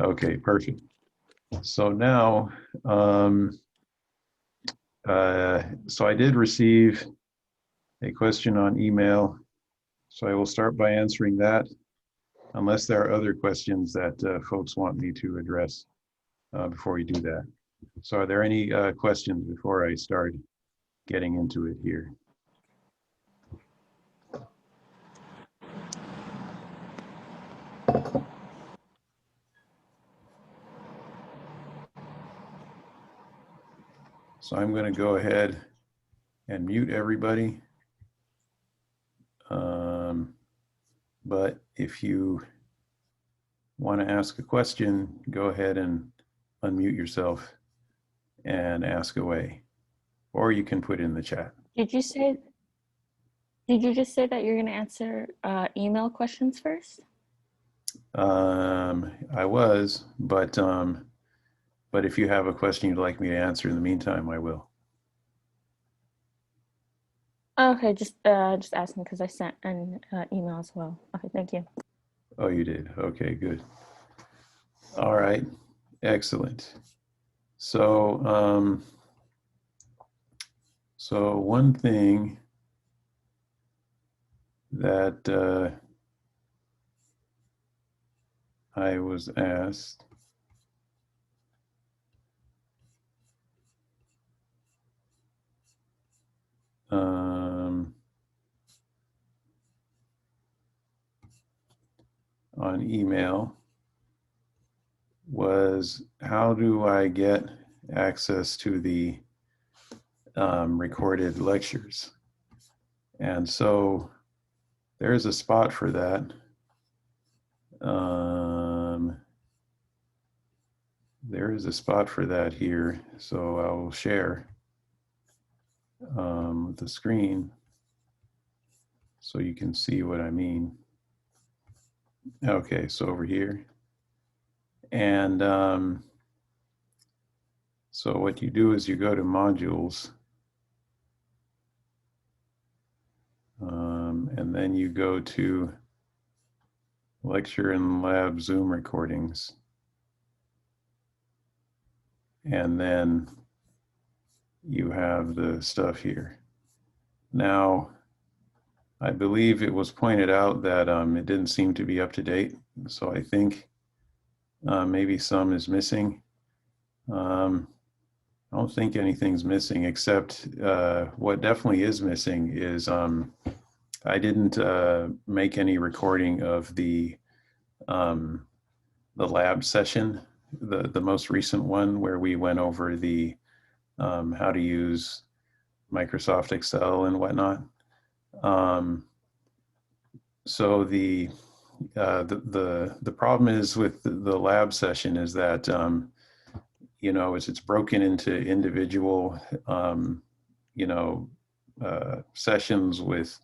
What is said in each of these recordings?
Okay, perfect. So now, um, so I did receive a question on email. So I will start by answering that, unless there are other questions that folks want me to address before we do that. So are there any questions before I start getting into it here? So I'm going to go ahead and mute everybody. But if you want to ask a question, go ahead and unmute yourself and ask away, or you can put in the chat. Did you say? Did you just say that you're going to answer email questions first? I was, but if you have a question you'd like me to answer in the meantime, I will. Okay, just asking because I sent an email as well. Okay, thank you. Oh, you did. Okay, good. All right, excellent. So, so one thing that I was asked on email was, how do I get access to the recorded lectures? And so there's a spot for that. There is a spot for that here. So I will share the screen so you can see what I mean. Okay, so over here. And so what you do is you go to modules, and then you go to lecture and lab Zoom recordings. And then you have the stuff here. Now, I believe it was pointed out that it didn't seem to be up to date. So I think maybe some is missing. I don't think anything's missing, except what definitely is missing is I didn't make any recording of the lab session, the most recent one where we went over the how to use Microsoft Excel and whatnot. So the problem is with the lab session is that you know, it's broken into individual you know, sessions with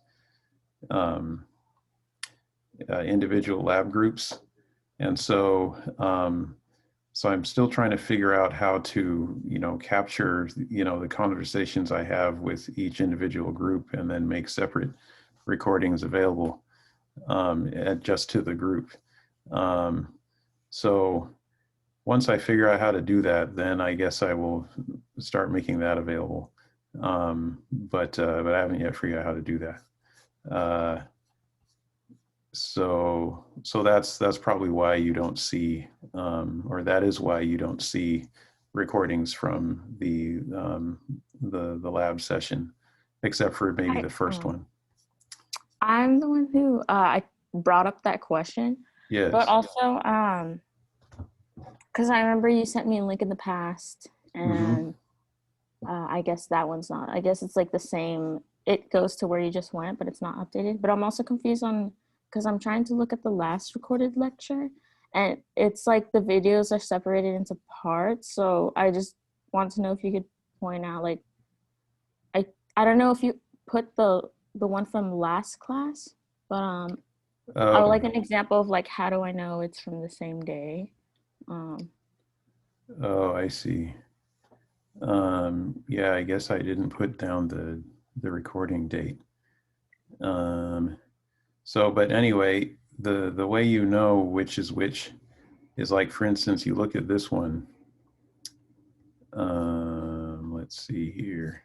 individual lab groups. And so so I'm still trying to figure out how to, you know, capture, you know, the conversations I have with each individual group and then make separate recordings available just to the group. So once I figure out how to do that, then I guess I will start making that available. But I haven't yet figured out how to do that. So that's probably why you don't see, or that is why you don't see recordings from the lab session, except for maybe the first one. I'm the one who I brought up that question. Yes. But also, because I remember you sent me a link in the past, and I guess that one's not. I guess it's like the same. It goes to where you just went, but it's not updated. But I'm also confused on, because I'm trying to look at the last recorded lecture, and it's like the videos are separated into parts. So I just want to know if you could point out, like, I don't know if you put the one from last class, but I would like an example of, like, how do I know it's from the same day? Oh, I see. Yeah, I guess I didn't put down the recording date. So, but anyway, the way you know which is which is like, for instance, you look at this one. Let's see here.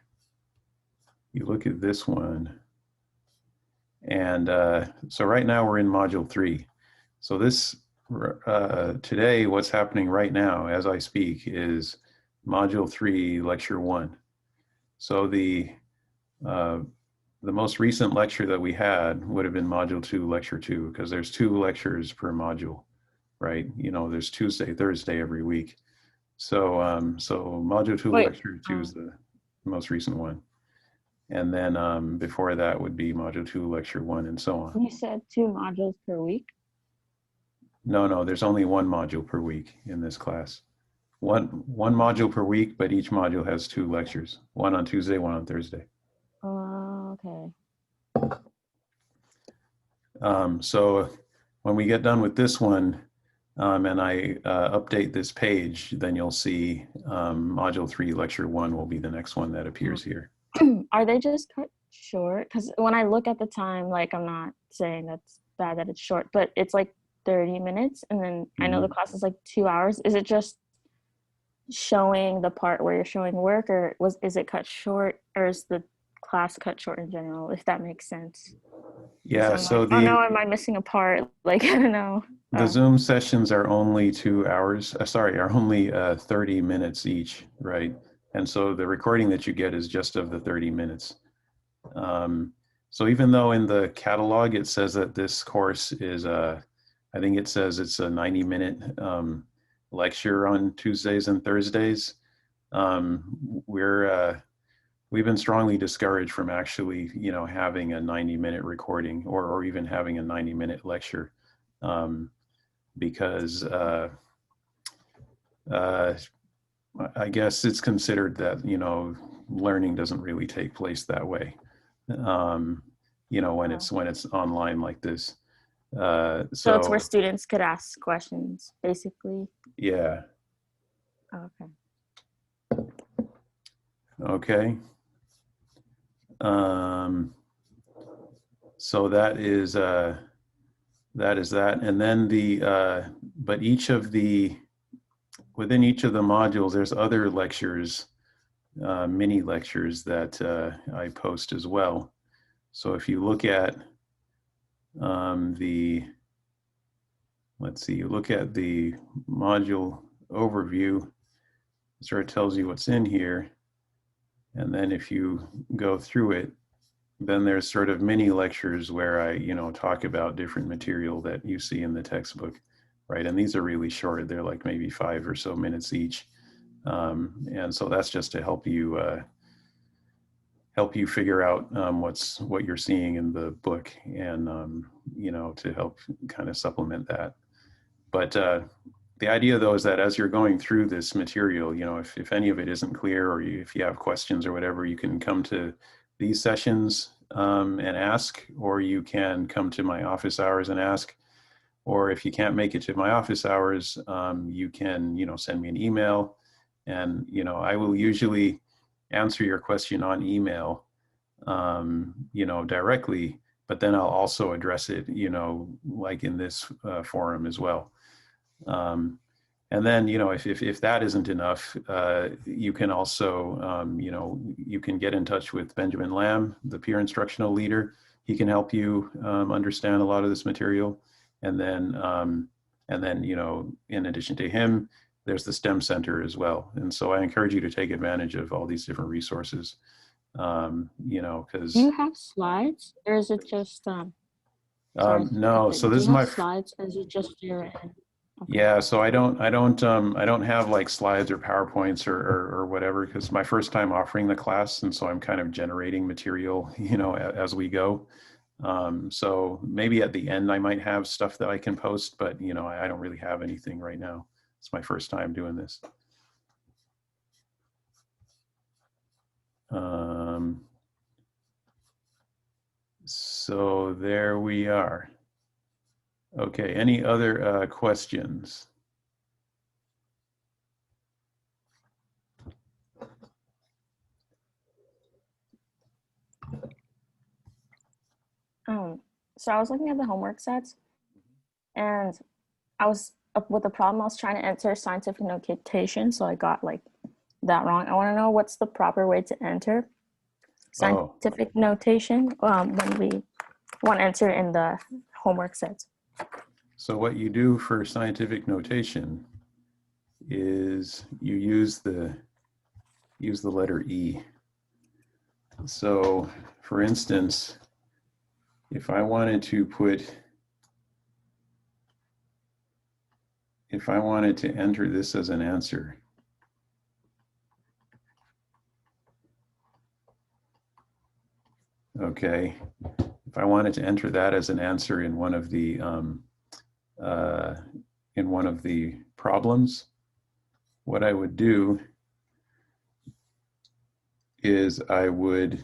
You look at this one, and so right now we're in module 3. So this today, what's happening right now as I speak is module 3, lecture 1. So the most recent lecture that we had would have been module 2, lecture 2, because there's 2 lectures per module, right? You know, there's Tuesday, Thursday every week. So module 2, Wait, lecture 2 is the most recent one. And then before that would be module 2, lecture 1, and so on. you said 2 modules per week? No, there's only 1 module per week in this class. One module per week, but each module has 2 lectures, one on Tuesday, one on Thursday. Okay. So when we get done with this one, and I update this page, then you'll see module 3, lecture 1 will be the next one that appears here. Are they just cut short? Because when I look at the time, like, I'm not saying that's bad that it's short, but it's like 30 minutes. And then I know the class is like 2 hours. Is it just showing the part where you're showing work, or is it cut short, or is the class cut short in general, if that makes sense? So Yeah, I'm so like, oh no, am I missing a part? Like, I don't know. the Zoom sessions are only 2 hours, are only 30 minutes each, right? And so the recording that you get is just of the 30 minutes. So even though in the catalog it says that this course is, I think it says it's a 90-minute lecture on Tuesdays and Thursdays, we've been strongly discouraged from actually, having a 90-minute recording or even having a 90-minute lecture, because I guess it's considered that, learning doesn't really take place that way, when it's online like this. So it's where So students could ask questions, basically. yeah, Okay. okay. So that is that, and then but within each of the modules, there's other lectures, mini lectures that I post as well. So if you look at let's see, you look at the module overview, it sort of tells you what's in here. And then if you go through it, then there's sort of mini lectures where I, talk about different material that you see in the textbook, right? And these are really short. They're like maybe 5 or so minutes each. And so that's just to help you figure out what you're seeing in the book, and to help kind of supplement that. But the idea, though, is that as you're going through this material, if any of it isn't clear, or if you have questions or whatever, you can come to these sessions and ask, or you can come to my office hours and ask. Or if you can't make it to my office hours, you can, send me an email, and, I will usually answer your question on email, directly, but then I'll also address it, like in this forum as well. And then, if that isn't enough, you can also, you can get in touch with Benjamin Lamb, the peer instructional leader. He can help you understand a lot of this material. And then, in addition to him, there's the STEM Center as well. And so I encourage you to take advantage of all these different resources, because Do you have slides, or is it just sorry to cut no, so it. this Do is you have my slides, or is it just your end? Okay. Yeah, so I don't have like slides or PowerPoints or whatever, because my first time offering the class, and so I'm kind of generating material, as we go. So maybe at the end I might have stuff that I can post, but I don't really have anything right now. It's my first time doing this. So there we are. Okay, any other questions? So I was looking at the homework sets, and I was with the problem. I was trying to enter scientific notation, so I got like that wrong. I want to know what's the proper way to enter Oh, scientific notation when we want to enter in the homework sets. so what you do for scientific notation is you use the letter E. So for instance, if I wanted to enter this as an answer, okay, if I wanted to enter that as an answer in one of the problems, what I would do is I would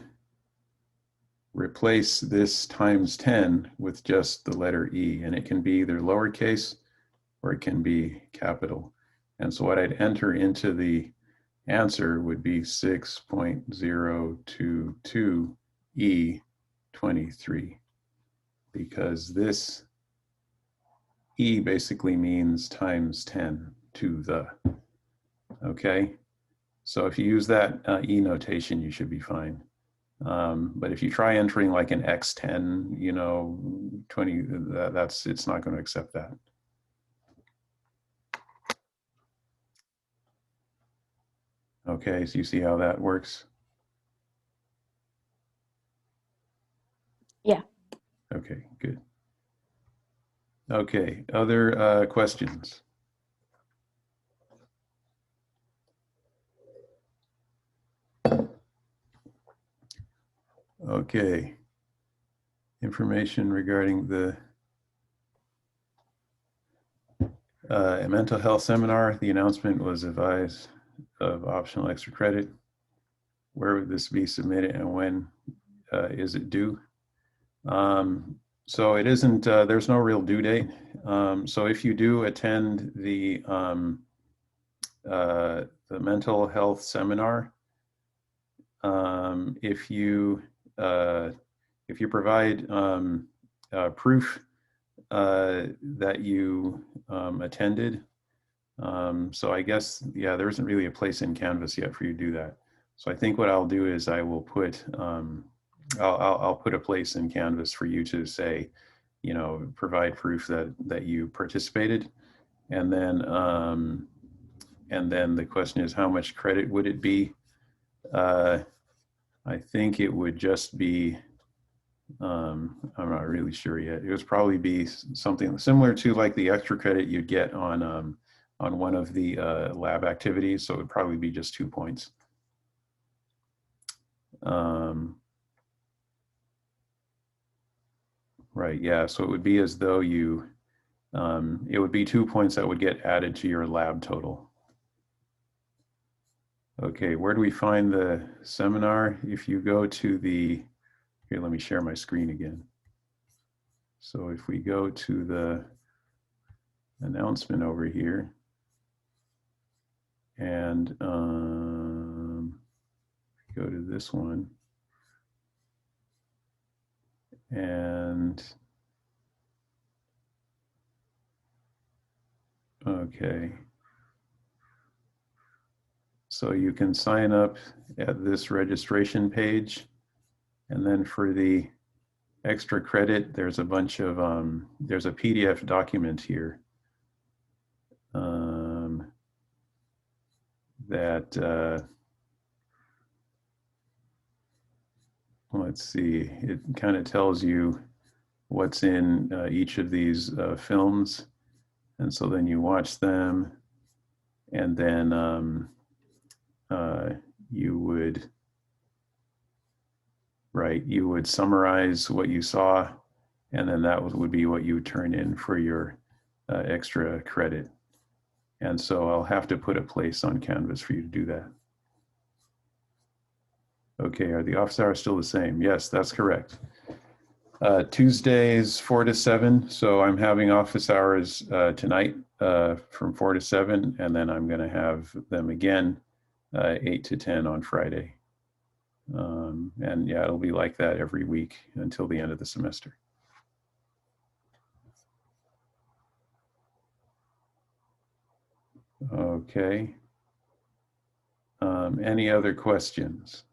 replace this times 10 with just the letter E, and it can be either lowercase or it can be capital. And so what I'd enter into the answer would be 6.022 E23, because this E basically means times 10 to the, okay? So if you use that E notation, you should be fine. But if you try entering like an X10, 20, it's not going to accept that. Okay, so you see how that works? Yeah. Okay, good. Okay, other questions? Okay, information regarding the mental health seminar. The announcement was advised of optional extra credit. Where would this be submitted and when is it due? So it isn't, there's no real due date. So if you do attend the mental health seminar, if you provide proof that you attended, so I guess, yeah, there isn't really a place in Canvas yet for you to do that. So I think what I'll do is I will put, I'll put a place in Canvas for you to say, provide proof that you participated. And then the question is, how much credit would it be? I think it would just be, I'm not really sure yet. It would probably be something similar to like the extra credit you'd get on one of the lab activities. So it would probably be just 2 points. Right, yeah, so it would be as though you, it would be 2 points that would get added to your lab total. Okay, where do we find the seminar? If you go to the, here, let me share my screen again. So if we go to the announcement over here, and go to this one, and okay. So you can sign up at this registration page, and then for the extra credit, there's a bunch of, there's a PDF document here that, let's see, it kind of tells you what's in each of these films. And so then you watch them, and then you would, right, you would summarize what you saw, and then that would be what you would turn in for your extra credit. And so I'll have to put a place on Canvas for you to do that. Okay, are the office hours still the same? Yes, that's correct. Tuesdays 4 to 7. So I'm having office hours tonight from 4 to 7, and then I'm going to have them again 8 to 10 on Friday. And yeah, it'll be like that every week until the end of the semester. Okay. Any other questions?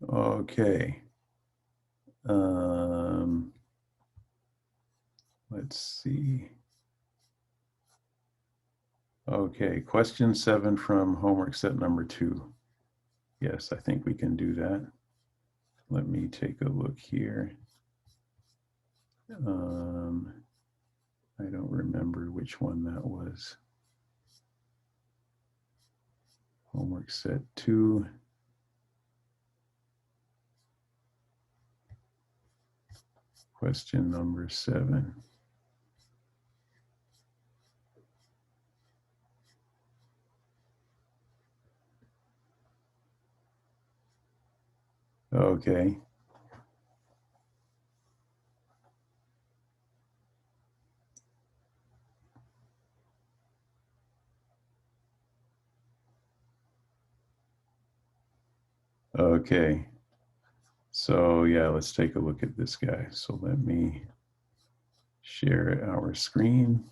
Okay. Let's see. Okay, question 7 from homework set number 2. Yes, I think we can do that. Let me take a look here. I don't remember which one that was. Homework set 2. Question number 7. Okay. Okay. So yeah, let's take a look at this guy. So let me share our screen.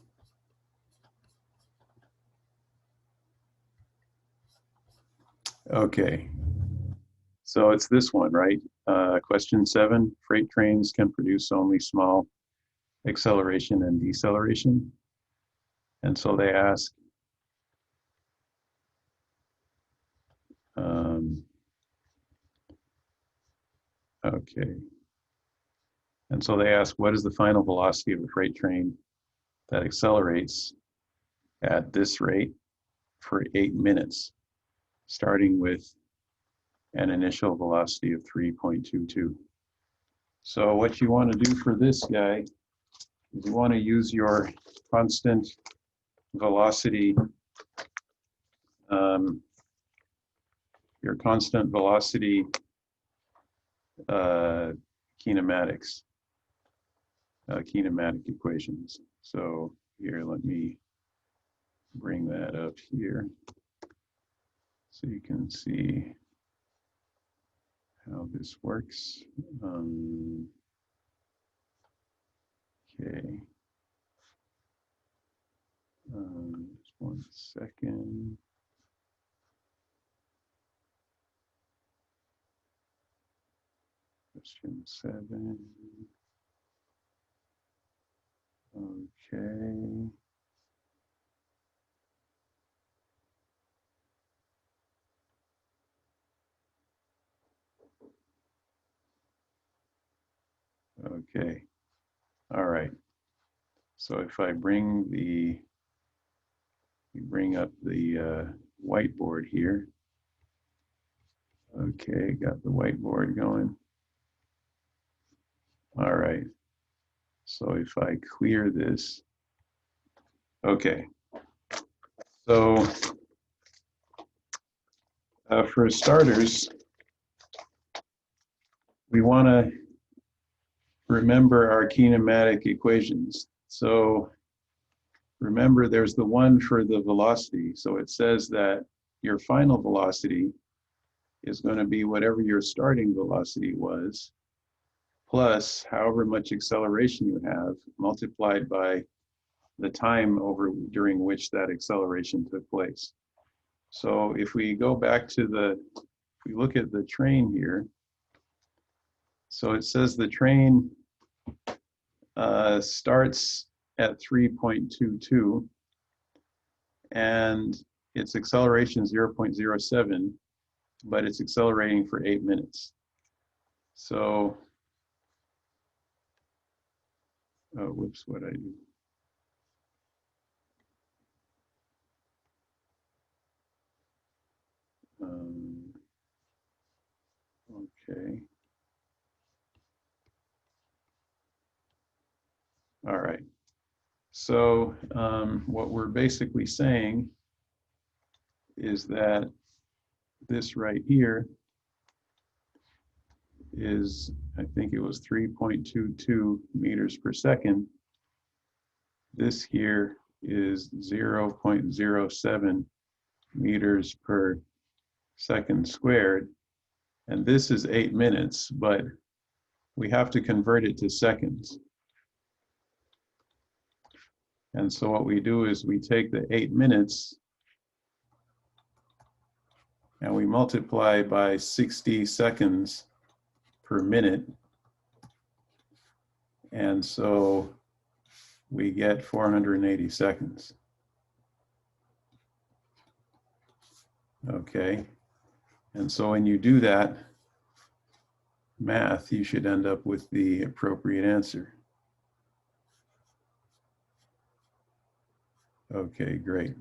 Okay. So it's this one, right? Question 7, freight trains can produce only small acceleration and deceleration. And so they ask, okay. And so they ask, what is the final velocity of a freight train that accelerates at this rate for 8 minutes, starting with an initial velocity of 3.22. So what you want to do for this guy is you want to use your constant velocity, um, uh, kinematics, kinematic equations. So here, let me bring that up here so you can see how this works. Okay. Just 1 second. Question 7. Okay. Okay. All right. So if I bring up the whiteboard here. Okay, got the whiteboard going. All right. So if I clear this, okay. So for starters, we want to remember our kinematic equations. So remember, there's the one for the velocity. So it says that your final velocity is going to be whatever your starting velocity was, plus however much acceleration you have, multiplied by the time during which that acceleration took place. So if we go back to if we look at the train here, so it says the train starts at 3.22 and its acceleration is 0.07, but it's accelerating for 8 minutes. So, whoops, what I do? Okay. All right. So what we're basically saying is that this right here is, I think it was 3.22 meters per second. This here is 0.07 meters per second squared. And this is 8 minutes, but we have to convert it to seconds. And so what we do is we take the 8 minutes and we multiply by 60 seconds per minute. And so we get 480 seconds. Okay. And so when you do that math, you should end up with the appropriate answer. Okay, great.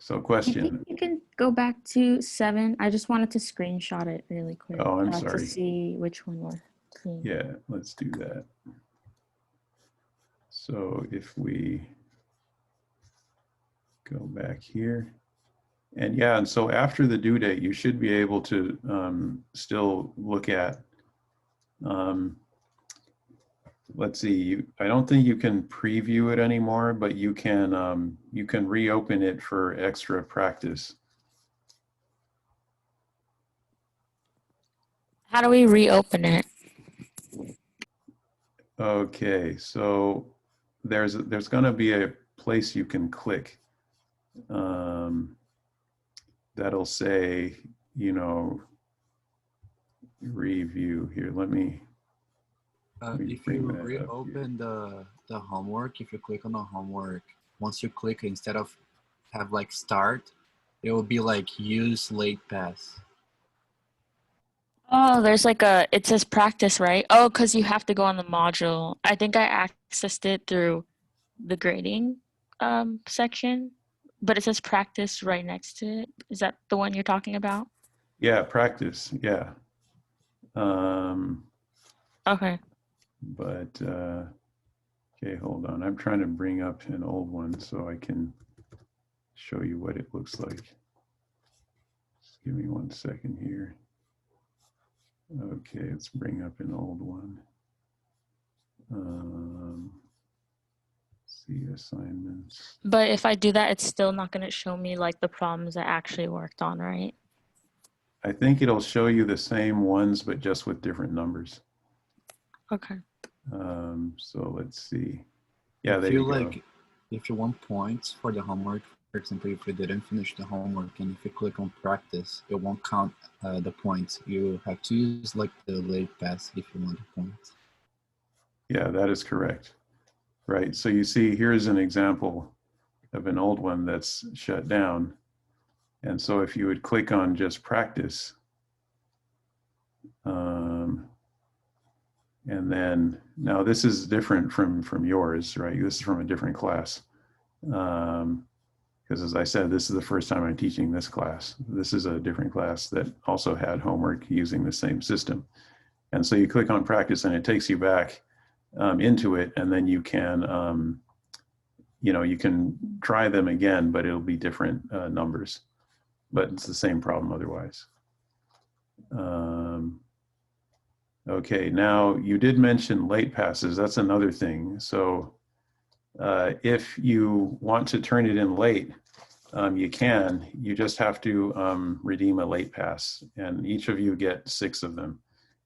So question. You can go back to 7. I just wanted to screenshot it really quick Oh, I'm to sorry. see which one we're seeing. Yeah, let's do that. So if we go back here, and yeah, and so after the due date, you should be able to still look at, let's see, I don't think you can preview it anymore, but you can reopen it for extra practice. How do we reopen it? Okay, so there's going to be a place you can click that'll say, you know, review here. Let me if you reopen the homework, if you click on the homework, once you click, instead of have like start, it will be like use late pass. Oh, there's like it says practice, right? Oh, because you have to go on the module. I think I accessed it through the grading section, but it says practice right next to it. Is that the one you're talking about? Yeah, practice. Yeah. Okay. But okay, hold on. I'm trying to bring up an old one so I can show you what it looks like. Just give me 1 second here. Okay, let's bring up an old one. See assignments. But if I do that, it's still not going to show me like the problems I actually worked on, right? I think it'll show you the same ones, but just with different numbers. Okay. So let's see. Yeah, there you go. If you want points for the homework, for example, if you didn't finish the homework and if you click on practice, it won't count the points. You have to use like the late pass if you want the points. Yeah, that is correct. Right. So you see, here's an example of an old one that's shut down. And so if you would click on just practice, and then now this is different from yours, right? This is from a different class. Because as I said, this is the first time I'm teaching this class. This is a different class that also had homework using the same system. And so you click on practice and it takes you back into it, and then you can, you know, you can try them again, but it'll be different numbers, but it's the same problem otherwise. Okay, now you did mention late passes. That's another thing. So if you want to turn it in late, you can. You just have to redeem a late pass, and each of you get 6 of them.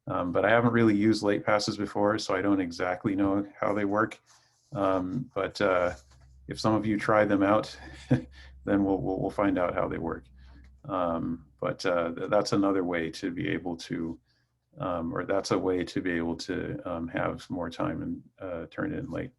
But I haven't really used late passes before, so I don't exactly know how they work. But if some of you try them out, then we'll find out how they work. But that's another way to be able to, or that's a way to be able to have more time and turn it in late.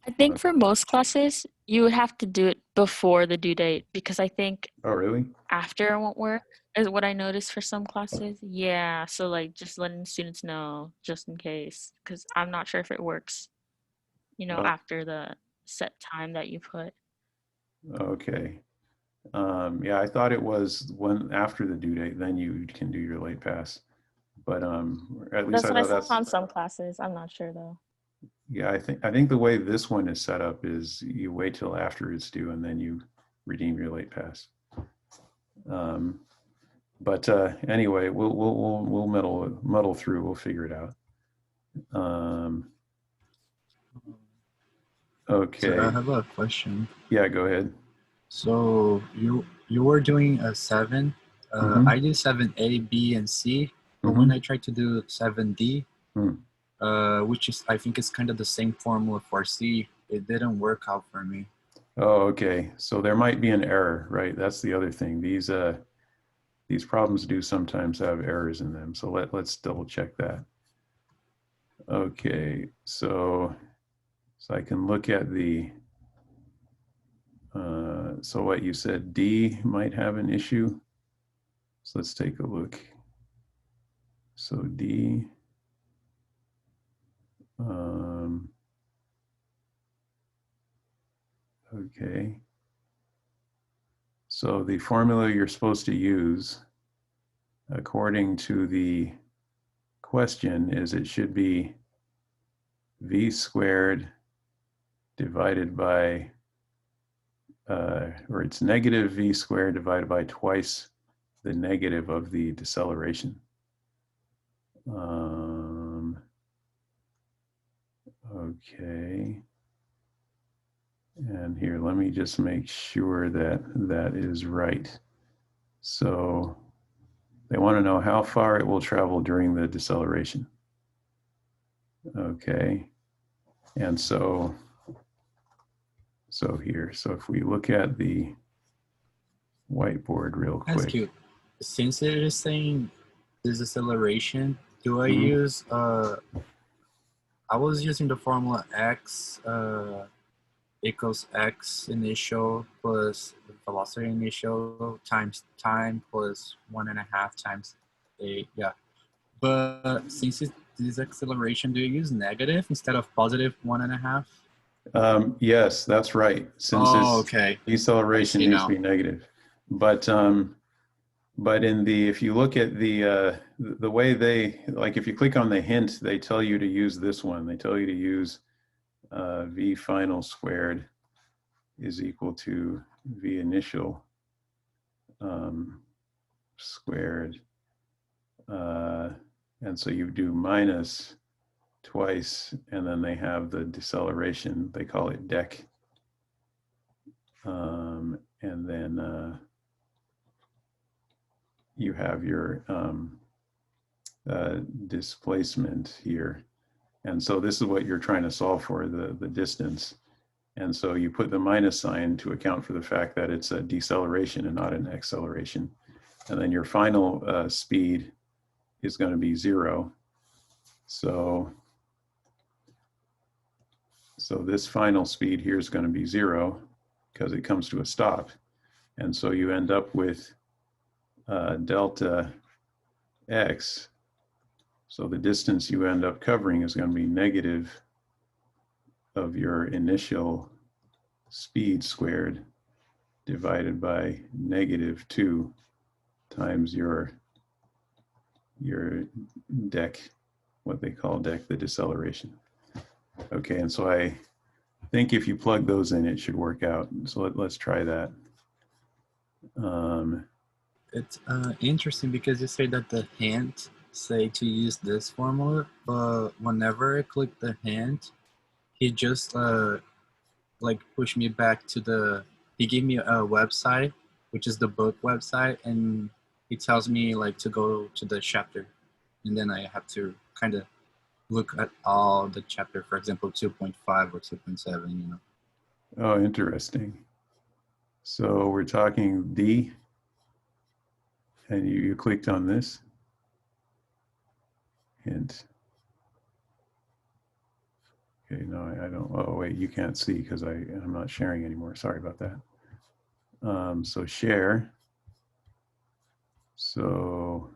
I think for most classes, you would have to do it before the due date because I think Oh, really? after won't work is what I noticed for some classes. Yeah, so like just letting students know just in case because I'm not sure if it works, you know, after the set time that you put. Okay. Yeah, I thought it was when after the due date, then you can do your late pass. But at least That's I what I thought saw that's on some classes. I'm not sure though. yeah. I think the way this one is set up is you wait till after it's due and then you redeem your late pass. But anyway, we'll muddle through. We'll figure it out. So I Okay. have a question. Yeah, go ahead. So you were doing a 7. I did 7A, B, and C, but when I tried to do 7D, which is I think is kind of the same formula for C, it didn't work out for me. Oh, okay. So there might be an error, right? That's the other thing. These problems do sometimes have errors in them. So let's double check that. Okay, so I can look at the so what you said, D might have an issue. So let's take a look. So D, okay. So the formula you're supposed to use, according to the question, is it should be V squared divided by, or it's negative V squared divided by twice the negative of the deceleration. Okay. And here, let me just make sure that that is right. So they want to know how far it will travel during the deceleration. Okay. And so here, so if we look at the whiteboard real quick. Ask you, since it is saying this acceleration, do I use I was using the formula X equals X initial plus velocity initial times time plus 1.5 times a, yeah. But since it's this acceleration, do you use negative instead of positive 1.5? Yes, that's right. Since okay. deceleration needs to be negative. But in the, if you look at the way they, like if you click on the hint, they tell you to use this one. They tell you to use V final squared is equal to V initial squared. And so you do minus twice, and then they have the deceleration. They call it dec. And then you have your displacement here. And so this is what you're trying to solve for, the distance. And so you put the minus sign to account for the fact that it's a deceleration and not an acceleration. And then your final speed is going to be 0. So this final speed here is going to be 0 because it comes to a stop. And so you end up with delta x. So the distance you end up covering is going to be negative of your initial speed squared divided by -2 times your dec, what they call dec, the deceleration. Okay, and so I think if you plug those in, it should work out. So let's try that. It's interesting because you say that the hint say to use this formula, but whenever I click the hint, he just like push me back to the, he gave me a website, which is the book website, and he tells me like to go to the chapter, and then I have to kind of look at all the chapter, for example 2.5 or 2.7, you know. Oh, interesting. So we're talking D, and you clicked on this hint. Okay, no, I don't. Oh, wait, you can't see because I'm not sharing anymore. Sorry about that. So share. So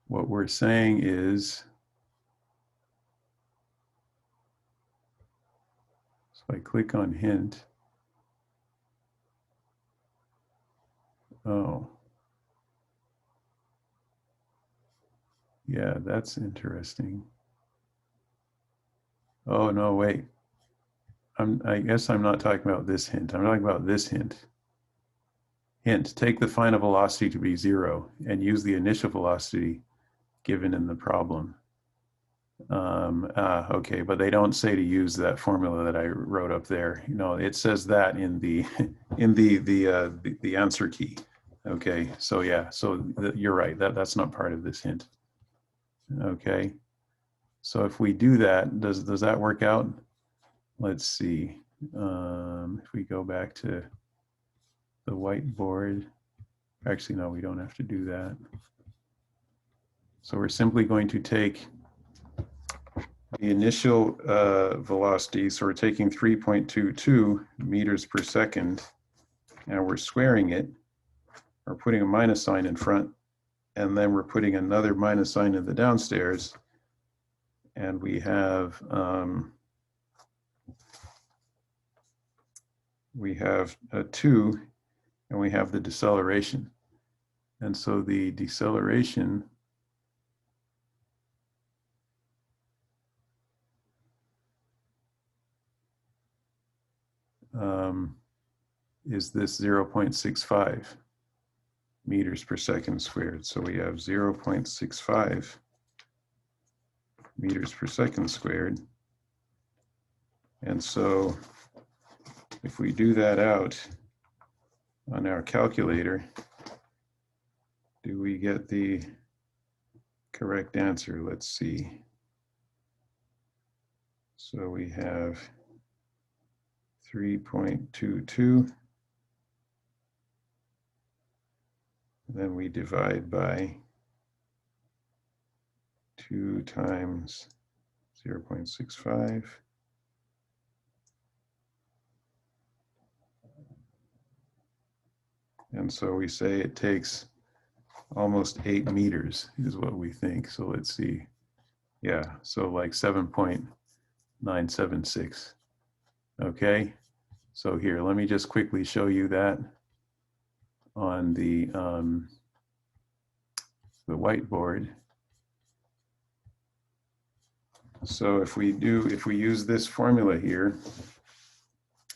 what we're saying is, so I click on hint. Oh. Yeah, that's interesting. Oh, no, wait. I guess I'm not talking about this hint. I'm talking about this hint. Hint, take the final velocity to be 0 and use the initial velocity given in the problem. Okay, but they don't say to use that formula that I wrote up there. You know, it says that in the in the answer key. Okay, so yeah, so you're right. That's not part of this hint. Okay, so if we do that, does that work out? Let's see. If we go back to the whiteboard, actually no, we don't have to do that. So we're simply going to take the initial velocity, so we're taking 3.22 meters per second, and we're squaring it, or putting a minus sign in front, and then we're putting another minus sign in the downstairs, and we have 2, and we have the deceleration. And so the deceleration is this 0.65 meters per second squared. So we have 0.65 meters per second squared. And so if we do that out on our calculator, do we get the correct answer? Let's see. So we have 3.22. Then we divide by 2 times 0.65. And so we say it takes almost 8 meters is what we think. So let's see. Yeah, so like 7.976. Okay, so here, let me just quickly show you that on the whiteboard. So if we use this formula here,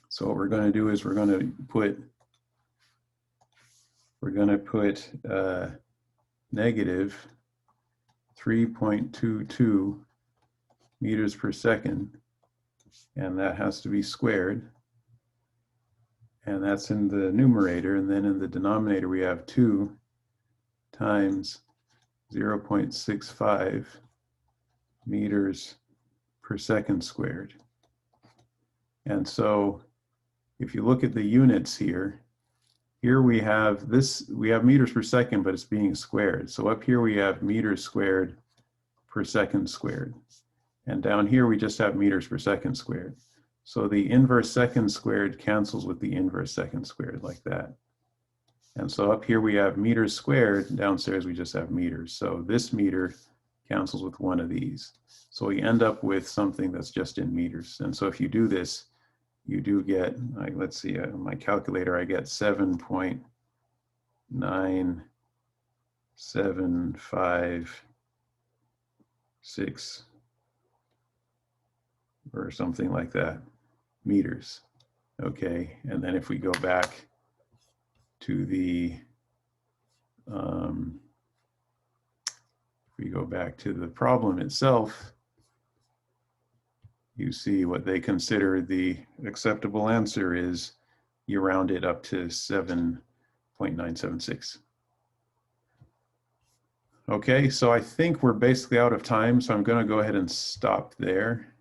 so what we're going to do is we're going to put negative 3.22 meters per second, and that has to be squared, and that's in the numerator, and then in the denominator we have 2 times 0.65 meters per second squared. And so if you look at the units here we have meters per second, but it's being squared. So up here we have meters squared per second squared. And down here we just have meters per second squared. So the inverse second squared cancels with the inverse second squared like that. And so up here we have meters squared, downstairs we just have meters. So this meter cancels with one of these. So we end up with something that's just in meters. And so if you do this, you do get, let's see, my calculator, I get 7.9756 or something like that meters. Okay, and then if we go back to the problem itself, you see what they consider the acceptable answer is you round it up to 7.976. Okay, so I think we're basically out of time, so I'm going to go ahead and stop there.